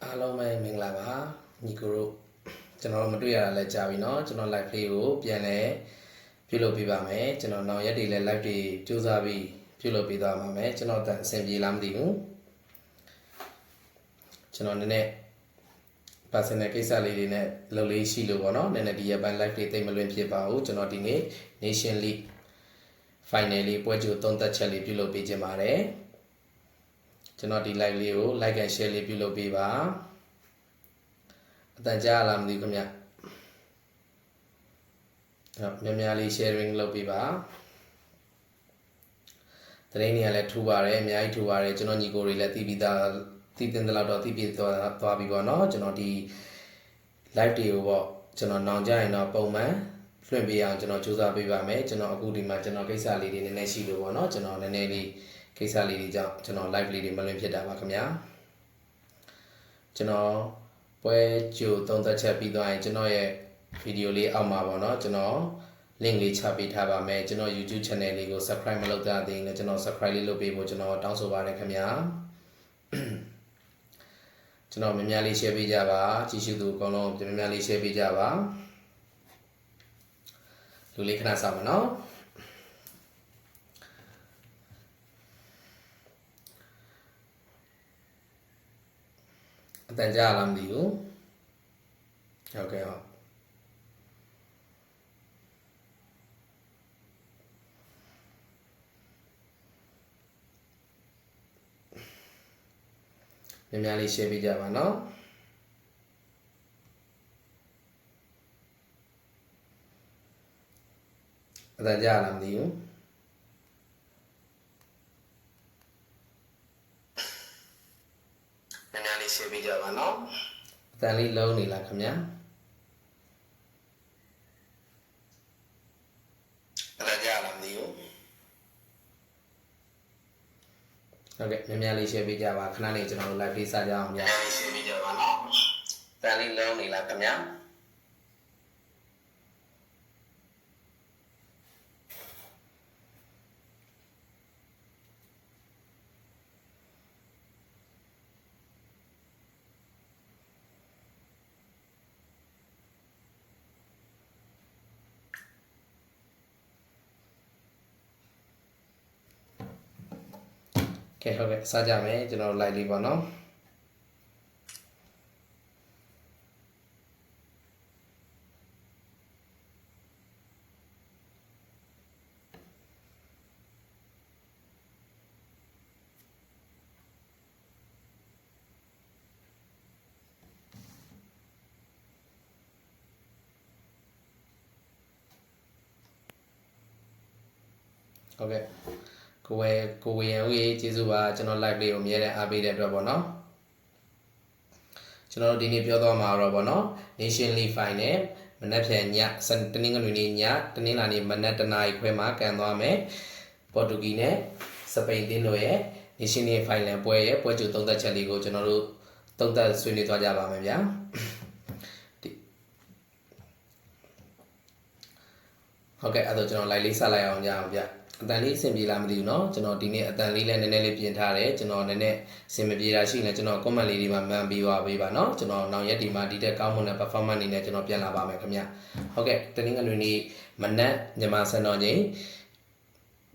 အားလုံးပဲမင်္ဂလာပါညီကိုတို့ကျွန်တော်မတွေ့ရတာလည်းကြာပြီเนาะကျွန်တော် live လေးကိုပြန်လဲပြုလုပ်ပေးပါမယ်ကျွန်တော်နောက်ရက်တွေလည်း live တွေစူးစမ်းပြီးပြုလုပ်ပေးသွားပါမယ်ကျွန်တော်အဆင်ပြေလားမသိဘူးကျွန်တော်နည်းနည်း personal ကိစ္စလေးတွေနဲ့လုပ်လေးရှိလို့ပေါ့เนาะနည်းနည်းဒီရက်ပိုင်း live တွေတိတ်မလွင်ဖြစ်ပါဘူးကျွန်တော်ဒီနေ့ Nation League final လေးပွဲကြိုသုံးသက်ချက်လေးပြုလုပ်ပေးခြင်းပါတယ်ကျွန်တော်ဒီ live လေးကို like and share လေးပြုလုပ်ပေးပါအတန်ကြားလားမသိဘူးခင်ဗျများများလေး sharing လုပ်ပေးပါတရင်တွေကလည်းထူပါတယ်အများကြီးထူပါတယ်ကျွန်တော်ညီကိုတွေလည်းတည်ပြီးသားတည်တင်တဲ့လောက်တော့တည်ပြည့်သွားပြီပေါ့နော်ကျွန်တော်ဒီ live တွေကိုပေါ့ကျွန်တော်နောင်ကြရင်တော့ပုံမှန်လွှင့်ပေးအောင်ကျွန်တော်စူးစမ်းပေးပါမယ်ကျွန်တော်အခုဒီမှာကျွန်တော်ကိစ္စလေးတွေနည်းနည်းရှိလို့ပေါ့နော်ကျွန်တော်နည်းနည်းလေးကိစ္စလေးတွေကြောင့်ကျွန်တော် live လေးတွေမလွင်ဖြစ်တာပါခင်ဗျာကျွန်တော်ပွဲကြိုသုံးသက်ချက်ပြီးသွားရင်ကျွန်တော်ရဲ့ဗီဒီယိုလေးအောက်မှာပေါ့နော်ကျွန်တော် link လေးချပေးထားပါမယ်ကျွန်တော် YouTube channel လေးကို subscribe မလုပ်သေးရင်လည်းကျွန်တော် subscribe လေးလုပ်ပေးဖို့ကျွန်တော်တောင်းဆိုပါတယ်ခင်ဗျာကျွန်တော်များများလေး share ပေးကြပါကြည့်ရှုသူအကုန်လုံးများများလေး share ပေးကြပါလူလေးခဏစောင့်ပါနော်အတန်ကြားလားမသိဘူးဟုတ်ကဲ့ဟုတ်များများလေး share ပေးကြပါနော်အတန်ကြားလားမသိဘူးများများလေး share ပေးကြပါနော်အတန်လေးလုံးနေလားခင်ဗျာအတန်ကြားလားမသိဘူးဟုတ်ကဲ့များများလေး share ပေးကြပါခဏလေးကျွန်တော်တို့ live လေးစကြအောင်များများလေး share ပေးကြပါနော်အတန်လေးလုံးနေလားခင်ဗျာကဲဟုတ်ကဲ့စကြမယ်ကျွန်တော် live လေးပေါ့နော်ဟုတ်ကဲ့ကိုဝေရန်ဦးရေကျေးဇူးပါကျွန်တော် live လေးကိုအမြဲတမ်းအားပေးတဲ့အတွက်ပေါ့နော်ကျွန်တော်တို့ဒီနေ့ပြောသွားမှာတော့ပေါ့နော် Nation League Final မနက်ဖြန်ညတနင်္ဂနွေနေ့ညတနင်္လာနေ့မနက်တနာရီခွဲမှာကန်သွားမယ်ပေါ်တူဂီနဲ့စပိန်အသင်းတို့ရဲ့ Nation League Final ပွဲရဲ့ပွဲကြိုသုံးသက်ချက်လေးကိုကျွန်တော်တို့သုံးသက်ဆွေးနွေးသွားကြပါမယ်ဗျာဟုတ်ကဲ့အဲ့တော့ကျွန်တော် live လေးဆက်လိုက်အောင်ကြအောင်ဗျအတန်လေးအဆင်ပြေလားမသိဘူးเนาะကျွန်တော်ဒီနေ့အတန်လေးလည်းနည်းနည်းလေးပြင်ထားတယ်ကျွန်တော်နည်းနည်းအဆင်မပြေတာရှိရင်လည်းကျွန်တော် comment လေးတွေမှာမှန်ပြီးသွားပေးပါเนาะကျွန်တော်နောက်ရက်ဒီမှာဒီတက်ကောင်းမွန်တဲ့ performance နေနဲ့ကျွန်တော်ပြန်လာပါမယ်ခင်ဗျဟုတ်ကဲ့တနင်္ဂနွေနေ့မနက်မြန်မာစံတော်ချိန်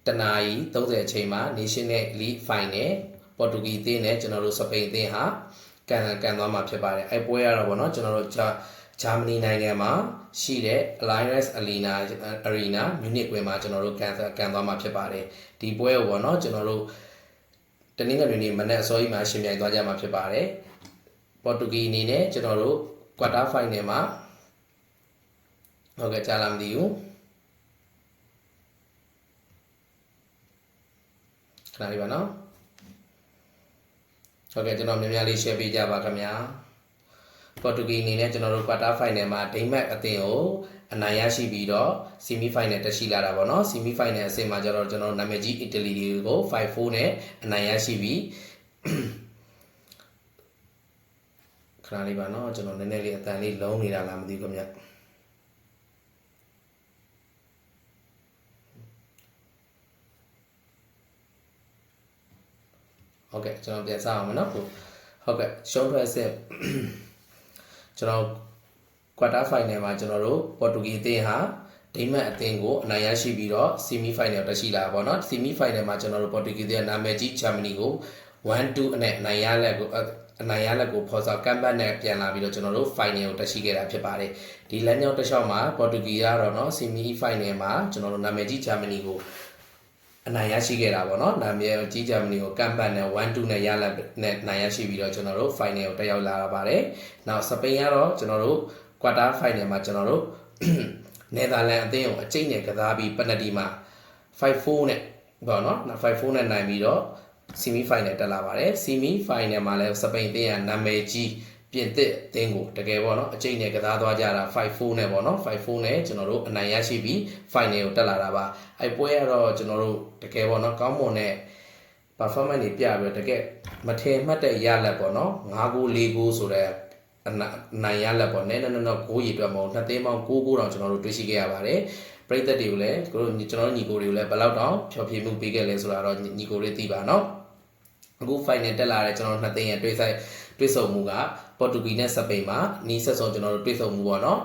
တနာရီ30အချိန်မှာ National League Final ပေါ်တူဂီအသင်းနဲ့ကျွန်တော်တို့စပိန်အသင်းဟာကန်သွားမှာဖြစ်ပါတယ်အဲ့ပွဲရတော့ဗောနော်ကျွန်တော်တို့ဂျာမနီနိုင်ငံမှာရှိတဲ့ Allianz Arena မြူနစ်ကွင်းမှာကျွန်တော်တို့ကန်သွားမှာဖြစ်ပါတယ်ဒီပွဲကိုပေါ့နော်ကျွန်တော်တို့တနင်္ဂနွေနေ့မနက်အစောကြီးမှာရှင်ပြိုင်သွားကြမှာဖြစ်ပါတယ်ပေါ်တူဂီအနေနဲ့ကျွန်တော်တို့ quarter final မှာဟုတ်ကဲ့ကြားလားမသိဘူးခဏလေးပါနော်ဟုတ်ကဲ့ကျွန်တော်များများလေး share ပေးကြပါခင်ဗျာပေါ်တူဂီအနေနဲ့ကျွန်တော်တို့ quarter final မှာဒိန်းမတ်အသင်းကိုအနိုင်ရရှိပြီးတော့ semi final တက်ရှိလာတာပေါ့နော် semi final အဆင့်မှာကျတော့ကျွန်တော်နာမည်ကြီး Italy တွေကို 5-4 နဲ့အနိုင်ရရှိပြီးခဏလေးပါနော်ကျွန်တော်နည်းနည်းလေးအတန်လေးလုံးနေတာလားမသိဘူးခင်ဗျဟုတ်ကဲ့ကျွန်တော်ပြန်စအောင်မနော် ဟုတ်ကဲ့ရှုံးထွက်စစ်ကျွန်တော် quarter final မှာကျွန်တော်တို့ပေါ်တူဂီအသင်းဟာဒိမတ်အသင်းကိုအနိုင်ရရှိပြီးတော့ semi final တက်ရှိလာပါတော့ semi final မှာကျွန်တော်တို့ပေါ်တူဂီအသင်းနာမည်ကြီးဂျာမနီကို 1-2 နဲ့အနိုင်ရလက်ကိုဖော်ဆောင်ကမ်ဘတ်နဲ့ပြန်လာပြီးတော့ကျွန်တော်တို့ final ကိုတက်ရှိခဲ့တာဖြစ်ပါတယ်ဒီလမ်းကြောင်းတစ်လျှောက်မှာပေါ်တူဂီကတော့เนาะ semi final မှာကျွန်တော်တို့နာမည်ကြီးဂျာမနီကိုအနိုင်ရရှိခဲ့တာပေါ့နော်နာမည်ကြီးဂျာမနီကိုကမ်ဘတ်နဲ့ 1-2 နဲ့ရလက်နဲ့နိုင်ရရှိပြီးတော့ကျွန်တော်တို့ final ကိုတက်ရောက်လာတာပါတယ်နောက်စပိန်ကတော့ကျွန်တော်တို့ quarter final မှာကျွန်တော်တို့နယ်သာလန်အသင်းကိုအကျိတ်နဲ့ကစားပြီးပနတီမှာ 5-4 နဲ့ပေါ့နော် 5-4 နဲ့နိုင်ပြီးတော့ semi final တက်လာပါတယ် semi final မှာလည်းစပိန်အသင်းကနာမည်ကြီးပြင်သစ်အသင်းကိုတကယ်ပေါ့နော်အကျိတ်နဲ့ကစားသွားကြတာ 5-4 နဲ့ပေါ့နော် 5-4 နဲ့ကျွန်တော်တို့အနိုင်ရရှိပြီး final ကိုတက်လာတာပါအဲ့ပွဲကတော့ကျွန်တော်တို့တကယ်ပေါ့နော်ကောင်းမွန်တဲ့ performance တွေပြပြီးတကယ်မထင်မှတ်တဲ့ရလက်ပေါ့နော်5-4 4-9ဆိုတဲ့အနိုင်ရလက်ပေါ့နဲနော်ဂိုးရည်အတွက်မဟုတ်နှစ်သိန်းပေါင်း9-9တောင်ကျွန်တော်တို့တွေ့ရှိခဲ့ရပါတယ်ပရိသတ်တွေကိုလည်းကျွန်တော်တို့ညီကိုတွေကိုလည်းဘယ်လောက်တောင်ဖြောပြမှုပေးခဲ့လဲဆိုတာတော့ညီကိုတွေသိပါနော်အခု final တက်လာတဲ့ကျွန်တော်တို့နှစ်သိန်းရဲ့တွေ့ဆုံမှုကပေါ်တူဂီနဲ့စပိန်မှာနီးဆက်ဆုံးကျွန်တော်တို့တွေ့ဆုံမှုပေါ့နော်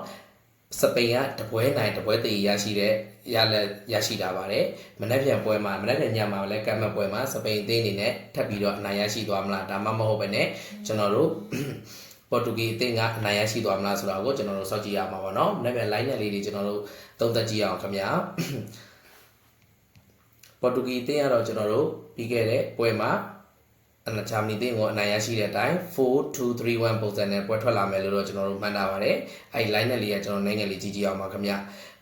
စပိန်ကတပွဲနိုင်တပွဲတည်ရရှိတာပါတယ်မနေ့ပြန်ပွဲမှာမနေ့ပြန်ညမှာလည်းကမ်မတ်ပွဲမှာစပိန်အသင်းအနေနဲ့ထပ်ပြီးတော့အနိုင်ရရှိသွားမလားဒါမှမဟုတ်ပဲနဲ့ကျွန်တော်တို့ပေါ်တူဂီအသင်းကအနိုင်ရရှိသွားမလားဆိုတာကိုကျွန်တော်တို့စောင့်ကြည့်ရမှာပါเนาะမနေ့ပြန် line နဲ့လေးတွေကျွန်တော်တို့သုံးသပ်ကြည့်အောင်ခင်ဗျာပေါ်တူဂီအသင်းကတော့ကျွန်တော်တို့ပြီးခဲ့တဲ့ပွဲမှာဂျာမနီတင်းကိုအနိုင်ရရှိတဲ့အတိုင်း 4-2-3-1 ပုံစံနဲ့ပွဲထွက်လာမယ်လို့တော့ကျွန်တော်တို့မှန်းထားပါတယ်အဲ့ line နဲ့လေးကကျွန်တော်နိုင်ငံလေးကြည့်ကြည့်အောင်ပါခင်ဗျ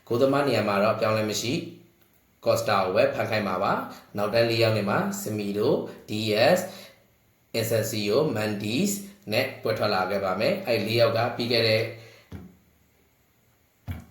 ဂိုးသမားနေရာမှာတော့ပြောင်းလဲမရှိကော့စတာကိုပဲဖန်ခိုင်းပါပါနောက်တန်း၄ယောက်နေမှာစမီဒို DS Esencio Mandis နဲ့ပွဲထွက်လာခဲ့ပါမယ်အဲ့၄ယောက်ကပြီးခဲ့တဲ့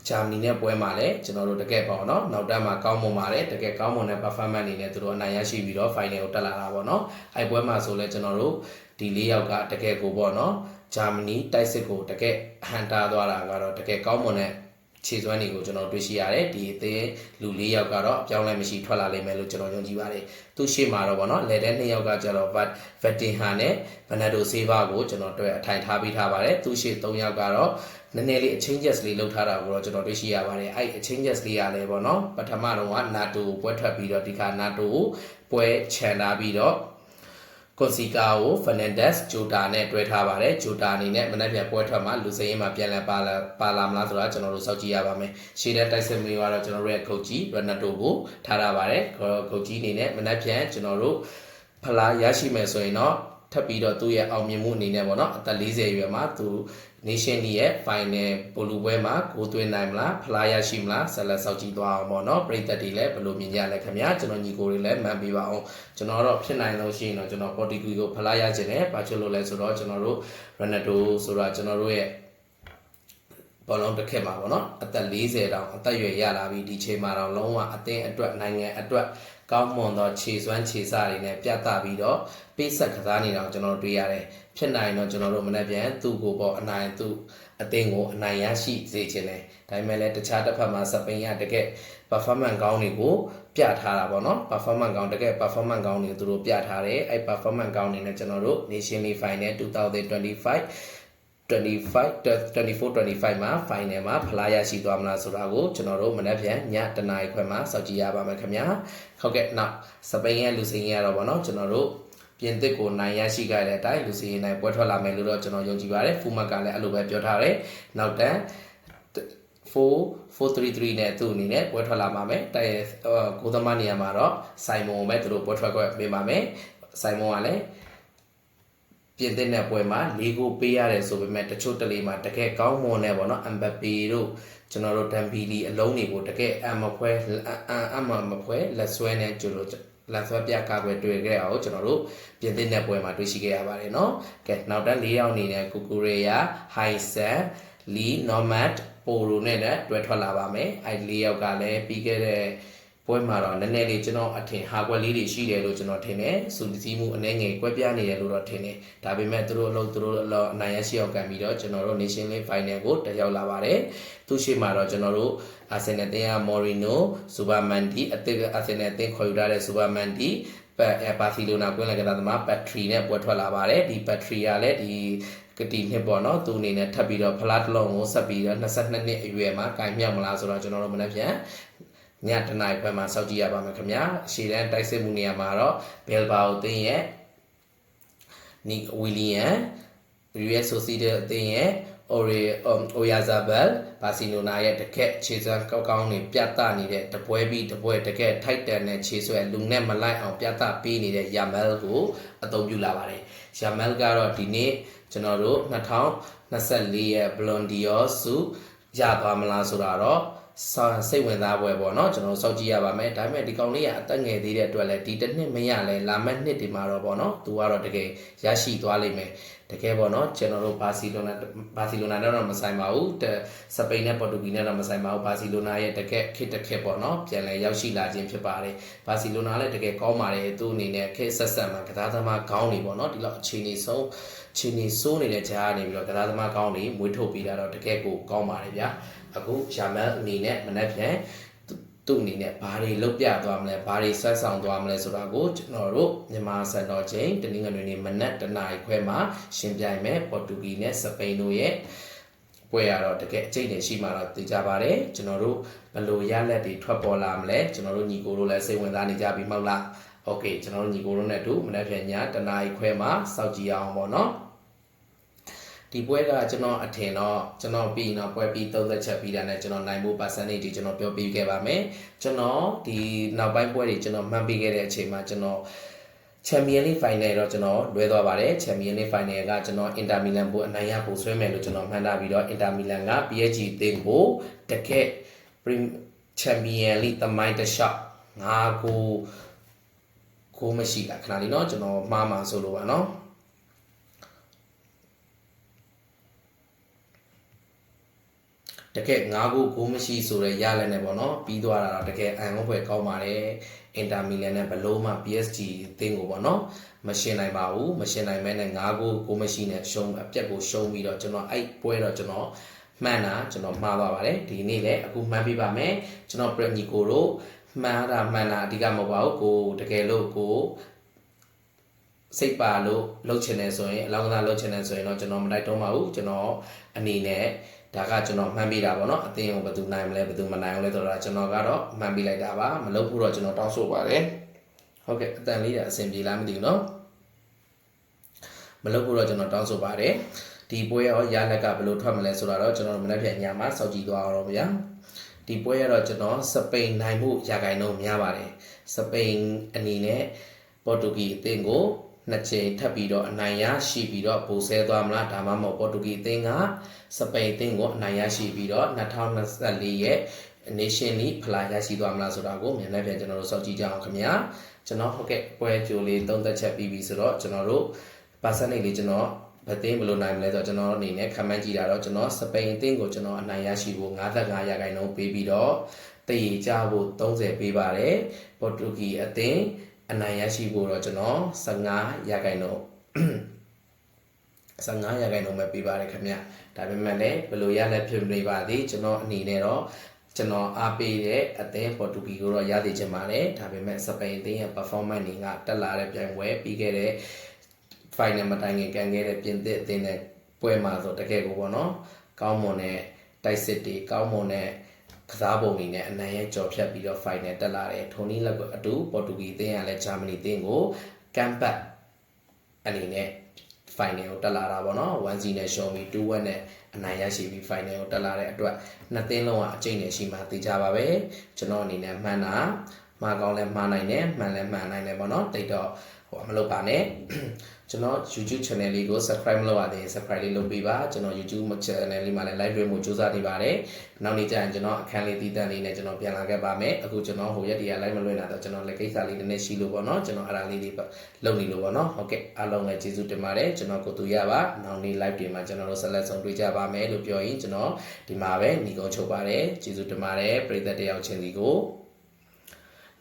ဂျာမနီနဲ့ပွဲမှာလည်းကျွန်တော်တို့တကယ်ပေါ့နော်နောက်တန်းမှာကောင်းမွန်ပါတယ်တကယ်ကောင်းမွန်တဲ့ performance အနေနဲ့သူတို့အနိုင်ရရှိပြီးတော့ final ကိုတက်လာတာပေါ့နော်အဲ့ပွဲမှာဆိုလဲကျွန်တော်တို့ဒီ၄ယောက်ကတကယ်ကိုပေါ့နော်ဂျာမနီတိုက်စစ်ကိုတကယ်ဟန်တာသွားတာကတော့တကယ်ကောင်းမွန်တဲ့ခြေစွမ်းတွေကိုကျွန်တော်တွေ့ရှိရတယ်ဒီအသေးလူ၄ယောက်ကတော့အပြောင်းလဲမရှိထွက်လာလိမ့်မယ်လို့ကျွန်တော်ယုံကြည်ပါတယ်သူရှေ့မှာတော့ဗောနော်လေတဲ့၂ယောက်ကကျတော့ဗက်တင်ဟန်နဲ့ဘနာဒိုဆေးဗာကိုကျွန်တော်တွေ့အထိုင်ထားပေးထားပါတယ်သူရှေ့၃ယောက်ကတော့နည်းနည်းလေးအချင်းချက်လေးလှုပ်ထားတာကိုတော့ကျွန်တော်တွေ့ရှိရပါတယ်အဲ့အချင်းချက်လေးရလဲဗောနော်ပထမတော့ကနာတိုပွဲထွက်ပြီးတော့ဒီခါနာတိုကိုပွဲချန်ထားပြီးတော့ကွန်စီကာကိုဖာနန်ဒက်ဂျိုတာနဲ့တွဲထားပါတယ်ဂျိုတာအနေနဲ့မနေ့ပြန်ပွဲထွက်မှာလူစရင်မှာပြန်လည်ပါလာမလားဆိုတာကျွန်တော်တို့စောင့်ကြည့်ရပါမယ်ရှေ့တဲ့တိုက်စစ်မျိုးကတော့ကျွန်တော်တို့ရဲ့ခုတ်ကြီးရနတိုကိုထားထားပါတယ်ခုတ်ကြီးအနေနဲ့မနေ့ပြန်ကျွန်တော်တို့ဖလားရရှိမယ်ဆိုရင်တော့ထပ်ပြီးတော့သူ့ရဲ့အောင်မြင်မှုအနေနဲ့ပေါ့နော်အသက်40ရွယ်မှာသူ Nation League ရဲ့ Final ပိုလူပွဲမှာဂိုးသွင်းနိုင်မလားဖလားရရှိမလားဆက်လက်စောင့်ကြည့်သွားအောင်ပေါ့နော်ပရိသတ်တွေလည်းဘယ်လိုမြင်ကြလဲခင်ဗျာကျွန်တော်ညီကိုတွေလည်းမှန်ပြပါအောင်ကျွန်တော်တော့ဖြစ်နိုင်လို့ရှိရင်တော့ကျွန်တော်ပေါ်တီဂီကိုဖလားရခြင်းနဲ့ဘာဖြစ်လို့လဲဆိုတော့ကျွန်တော်တို့ Ronaldo ဆိုတာကျွန်တော်တို့ရဲ့ဘောလုံးတစ်ခက်မှာပေါ့နော်အသက်40တောင်အသက်ရွယ်ရလာပြီဒီချိန်မှာတော့လုံးဝအသင်းအတွက်နိုင်ငံအတွက်ကောင်းမွန်သောခြေစွမ်းခြေစတွေနဲ့ပြသပြီးတော့ပေးဆက်ကစားနေတာကိုကျွန်တော်တို့တွေ့ရတယ်ဖြစ်နိုင်တော့ကျွန်တော်တို့မနေ့ပြန်သူ့ကိုပေါ့အနိုင်သူ့အသင်းကိုအနိုင်ရရှိစေခြင်းတယ်ဒါပေမဲ့လည်းတခြားတစ်ဖက်မှာစပိန်ရတကယ် performance ကောင်းတွေကိုပြထားတာပေါ့နော် performance ကောင်းတကယ် performance ကောင်းတွေကိုသူတို့ပြထားတယ်အဲ့ performance ကောင်းတွေနဲ့ကျွန်တော်တို့ Nation League Final 2025 မှာ final မှာဖလားရရှိသွားမလားဆိုတာကိုကျွန်တော်တို့မနေ့ပြန်ညတနားရီခွဲမှာစောင့်ကြည့်ရပါမယ်ခင်ဗျာဟုတ်ကဲ့နောက်စပိန်ရဲ့လူစင်ရတော့ဗောနော်ကျွန်တော်တို့ပြင်သစ်ကိုနိုင်ရရှိခဲ့တဲ့အတိုင်းလူစင်နိုင်ပွဲထွက်လာမယ်လို့တော့ကျွန်တော်ယုံကြည်ပါတယ်ဖူမတ်ကလည်းအဲ့လိုပဲပြောထားတယ်နောက်တန်း4-3-3နဲ့သူ့အနေနဲ့ပွဲထွက်လာမှာမယ်တိုင်ကိုသမားနေရာမှာတော့ဆိုင်မွန်ပဲသူတို့ပွဲထွက်ခွင့်ပေးပါမယ်ဆိုင်မွန်ကလည်းပြင်သစ်နဲ့ပွဲမှာ၄ဂိုးပေးရတယ်ဆိုပေမဲ့တချို့တလေမှာတကယ်ကောင်းမွန်နေပေါ့နော်အမ်ဘပီတို့ကျွန်တော်တို့ဒမ်ဘီလီအလုံးတွေကိုတကယ်အမဖွဲလက်ဆွဲနဲ့ကျလို့လက်ဆွဲပြကားပွဲတွေ့ခဲ့အောင်ကျွန်တော်တို့ပြင်သစ်နဲ့ပွဲမှာတွေ့ရှိခဲ့ရပါတယ်เนาะကဲနောက်တန်း၄ယောက်အနေနဲ့ကူကူရေယာဟိုင်ဆန်လီနော်မတ်ပိုရိုနဲ့တွဲထွက်လာပါမယ်အဲ့၄ယောက်ကလည်းပြီးခဲ့တဲ့ပွဲမှာတော့နည်းနည်းလေးကျွန်တော်အထင်ဟာကွက်လေးတွေရှိတယ်လို့ကျွန်တော်ထင်တယ်စူးစီးမှုအနေငယ်ကွက်ပြားနေတယ်လို့တော့ထင်တယ်ဒါပေမဲ့သူတို့အနိုင်ရရှိအောင်ကန်ပြီးတော့ကျွန်တော်တို့ Nation League Final ကိုတက်ရောက်လာပါတယ်သူရှိမှာတော့ကျွန်တော်တို့အာဆင်နယ်တင်းကမော်ရီနိုစူပါမန်ဒီအသစ်အာဆင်နယ်တင်းခေါ်ယူထားတဲ့စူပါမန်ဒီ ဘာစီလိုနာကွင်းလက်ကစားသမားဘက်ထရီနဲ့ပွဲထွက်လာပါတယ်ဒီဘက်ထရီကလည်းဒီကတိနှစ်ပေါ့နော်သူအနေနဲ့ထပ်ပြီးတော့ဖလားတစ်လုံးကိုဆက်ပြီးတော့22နှစ်အရွယ်မှာကင်မြောက်မလားဆိုတော့ကျွန်တော်တို့မနေ့ပြန်ညတနားခွဲမှာစောင့်ကြည့်ရပါမယ်ခင်ဗျာရှေ့တန်းတိုက်စစ်မှုနေရာမှာတော့ဘယ်ဘာကိုတင်းရဲ့နီဝီလီယံရီယက်ဆိုစီဒအတင်းရဲ့အိုယာဇာဘယ်ဘာစီလိုနာရဲ့တကက်ခြေစွမ်းကောင်းနေပြသနေတဲ့တပွဲပြီးတပွဲတကက်ထိုက်တန်တဲ့ခြေစွဲလူနဲ့မလိုက်အောင်ပြသပေးနေတဲ့ယာမဲလ်ကိုအသုံးပြုလာပါတယ်ယာမဲလ်ကတော့ဒီနေ့ကျွန်တော်တို့2024ရဲ့ဘလွန်ဒီယောစုရသွားမလားဆိုတာတော့စိတ်ဝင်စားပွဲပေါ့နော်ကျွန်တော်စောင့်ကြည့်ရပါမယ်ဒါပေမဲ့ဒီကောင်လေးကအသက်ငယ်သေးတဲ့အတွက်လည်းဒီတစ်နှစ်မရလဲလာမယ့်နှစ်ဒီမှာတော့ပေါ့နော်သူကတော့တကယ်ရရှိသွားလိမ့်မယ်တကယ်ပေါ့နော်ကျွန်တော်တို့ဘာစီလိုနာနဲ့တော့မဆိုင်ပါဘူးစပိန်နဲ့ပေါ်တူဂီနဲ့တော့မဆိုင်ပါဘူးဘာစီလိုနာရဲ့တကယ်ခေတ်တစ်ခေတ်ပေါ့နော်ပြန်လဲရောက်ရှိလာခြင်းဖြစ်ပါတယ်ဘာစီလိုနာလည်းတကယ်ကောင်းပါတယ်သူ့အနေနဲ့ခေတ်ဆက်ဆက်မှာကစားသမားကောင်းနေပေါ့နော်ဒီလောက်အခြေအနေဆုံးနေတဲ့ကြားကနေပြီးတော့ကစားသမားကောင်းနေမွေးထုတ်ပြီးတာတော့တကယ်ကိုကောင်းပါတယ်ဗျာအခုယာမဲအနေနဲ့မနေ့ပြန်သူ့အနေနဲ့ဘာတွေလုပ်ပြသွားမလဲဘာတွေဆွဲဆောင်သွားမလဲဆိုတာကိုကျွန်တော်တို့မြန်မာစံတော်ချိန်တနင်္ဂနွေနေ့မနက်တနာရီခွဲမှာရှင်းပြမယ်ပေါ်တူဂီနဲ့စပိန်တို့ရဲ့ပွဲရတော့တကယ်အကျိတ်နေရှိမှတော့သိကြပါတယ်ကျွန်တော်တို့ဘယ်လိုရလက်တွေထွက်ပေါ်လာမလဲကျွန်တော်တို့ညီကိုတို့လည်းစိတ်ဝင်စားနေကြပြီမဟုတ်လားโอเคကျွန်တော်တို့ညီကိုတို့နဲ့တူမနက်ဖြန်ညတနာရီခွဲမှာစောင့်ကြည့်အောင်ပေါ့နော်ဒီပွဲကကျွန်တော်အထင်တော့ကျွန်တော်ပြီးတော့ပွဲပြီး30ချက်ပြီးတာနဲ့ကျွန်တော်နိုင်ဖို့ percentage ကျွန်တော်ပြောပြခဲ့ပါမယ်ကျွန်တော်ဒီနောက်ပိုင်းပွဲတွေကျွန်တော်မှန်းပေးခဲ့တဲ့အချိန်မှာကျွန်တော် Champion League Final တော့ကျွန်တော်လွဲသွားပါတယ် Champion League Final ကကျွန်တော် Inter Milan ကိုအနိုင်ရဖို့ဆွဲမယ်လို့ကျွန်တော်မှန်းထားပြီးတော့ Inter Milan က PSG အသင်းကိုတကက် Champion League သမိုင်းတစ်လျှောက်ကိုမရှိတာခဏလေးเนาะကျွန်တော်မှားမှာဆိုလို့ပါเนาะတကယ်9-9မရှိဆိုရဲရလဲနေပေါ့နော်ပြီးသွားတာတော့တကယ်အန်ဟုတ်ပဲကောင်းပါတယ်အင်တာမီလန်နဲ့ဘလို့မှ PSG အသင်းကိုပေါ့နော်မရှင်းနိုင်ပါဘူးမရှင်းနိုင်မဲနဲ့9-9မရှိနဲ့ရှုံးအပြက်ကိုရှုံးပြီးတော့ကျွန်တော်အဲ့ပွဲတော့ကျွန်တော်မှန်တာကျွန်တော်မှားသွားပါတယ်ဒီနေ့လည်းအခုမှန်းပြပါမယ်ကျွန်တော်ပရမီကိုတို့မှန်တာအဓိကမဟုတ်ပါဘူးကိုတကယ်လို့ကိုစိတ်ပါလို့လှုပ်ချင်တယ်ဆိုရင်အလောင်းကစားလှုပ်ချင်တယ်ဆိုရင်တော့ကျွန်တော်မတိုက်တော့ပါဘူးကျွန်တော်အနေနဲ့ဒါကကျွန်တော်မှန်းပေးတာပေါ့နော်အသင်းကိုဘယ်သူနိုင်မလဲဘယ်သူမနိုင်အောင်လဲဆိုတော့ကျွန်တော်ကတော့မှန်းပေးလိုက်တာပါမလုပ်ဘူးတော့ကျွန်တော်တောင်းဆိုပါတယ်ဟုတ်ကဲ့အတန်လေးအဆင်ပြေလားမသိဘူးနော်မလုပ်ဘူးတော့ကျွန်တော်တောင်းဆိုပါတယ်ဒီပွဲရောရလက်ကဘယ်လိုထွက်မလဲဆိုတော့ကျွန်တော်မနေ့ပြန်ညမှာစောင့်ကြည့်သွားအောင်ဗျာဒီပွဲရတော့ကျွန်တော်စပိန်နိုင်မှုရာဂိုင်နှုန်းများပါတယ်စပိန်အနေနဲ့ပေါ်တူဂီအသင်းကိုနှစ်ချိန်ထပ်ပြီးတော့အနိုင်ရရှိပြီးတော့ပိုဆဲသွားမလားဒါမှမဟုတ်ပေါ်တူဂီအသင်းကစပိန်အသင်းကိုအနိုင်ရရှိပြီးတော့2024ရဲ့ Nation League ဖလားရရှိသွားမလားဆိုတာကိုမြန်မြန်ပြန်ကျွန်တော်တို့စောင့်ကြည့်ကြအောင်ခင်ဗျာကျွန်တော်ဟုတ်ကဲ့ပွဲကြိုလေး30ချက်ပြီးပြီဆိုတော့ကျွန်တော်တို့ percentage လေးကျွန်တော်ဘယ်တင်းဘယ်လိုနိုင်မလဲဆိုတော့ကျွန်တော်အနေနဲ့ခန့်မှန်းကြည့်တာတော့ကျွန်တော်စပိန်အသင်းကိုကျွန်တော်အနိုင်ရရှိဖို့55ရာခိုင်နှုန်းပေးပြီးတော့တည်ကြဖို့30ပေးပါတယ်ပေါ်တူဂီအသင်းအနိုင်ရရှိဖို့တော့ကျွန်တော်15ရာခိုင်နှုန်း15ရာခိုင်နှုန်းပဲပေးပါတယ်ခင်ဗျဒါပေမဲ့လည်းဘယ်လိုရလဲဖြစ်နေပါသေးကျွန်တော်အနေနဲ့တော့ကျွန်တော်အားပေးတဲ့အသင်းပေါ်တူဂီကိုတော့ရသေးချင်ပါတယ်ဒါပေမဲ့စပိန်အသင်းရဲ့ performance တွေကတက်လာတဲ့ပြိုင်ပွဲပြီးခဲ့တဲ့ final မတိုင်ခင်ကန်ခဲ့တဲ့ပြင်သစ်အသင်းနဲ့ပွဲမှာဆိုတကယ်ကိုပေါ့နော်ကောင်းမွန်တဲ့တိုက်စစ်တွေကောင်းမွန်တဲ့ကစားပုံတွေနဲ့အနိုင်ရဲ့ကြော်ဖြတ်ပြီးတော့ final တက်လာတယ်ထိုနည်းလက်ကအတူပေါ်တူဂီအသင်းကလည်းဂျာမနီအသင်းကိုကမ်ဘတ်အနေနဲ့ final ကိုတက်လာတာပေါ့နော် 1-0 နဲ့ရှုံးပြီး 2-1 နဲ့အနိုင်ရရှိပြီး final ကိုတက်လာတဲ့အတွက်နှစ်သင်းလုံးကအကျိတ်နဲ့ရှိမှသိကြပါပဲကျွန်တော်အနေနဲ့မှန်တာမှားကောင်းလဲမှားနိုင်တယ်မှန်လဲမှန်နိုင်တယ်ပေါ့နော်တိတ်တော့မလုပ်ပါနဲ့ကျွန်တော် YouTube channel လေးကို subscribe မလုပ်ရသေးရင် subscribe လေးလုပ်ပေးပါကျွန်တော် YouTube channel လေးမှာလည်း live တွေမှုစူးစမ်းနေပါတယ်နောက်နေ့ကျရင်ကျွန်တော်အခန်းလေးတည်တံ့လေးနဲ့ကျွန်တော်ပြန်လာခဲ့ပါမယ်အခုကျွန်တော်ဟိုရက်တည်းက live မလွှင့်တာတော့ကျွန်တော်လည်းကိစ္စလေးနည်းနည်းရှိလို့ပေါ့နော်ကျွန်တော်အဲ့ဒါလေးတွေလုပ်နေလို့ပေါ့နော်ဟုတ်ကဲ့အားလုံးလည်းကျေးဇူးတင်ပါတယ်ကျွန်တော်ကိုသူရပါနောက်နေ့ live တွေမှာကျွန်တော်တို့ဆက်လက်ဆုံးတွေ့ကြပါမယ်လို့ပြောရင်ကျွန်တော်ဒီမှာပဲညီကုန်းချုပ်ပါတယ်ကျေးဇူးတင်ပါတယ်ပရိသတ်တယောက်ချင်းစီကို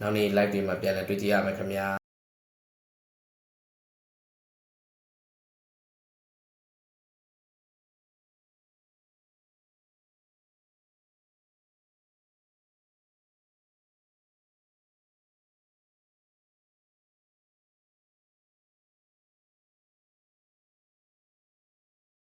နောက်နေ့ live တွေမှာပြန်လည်တွေ့ကြရမယ်ခင်ဗျာ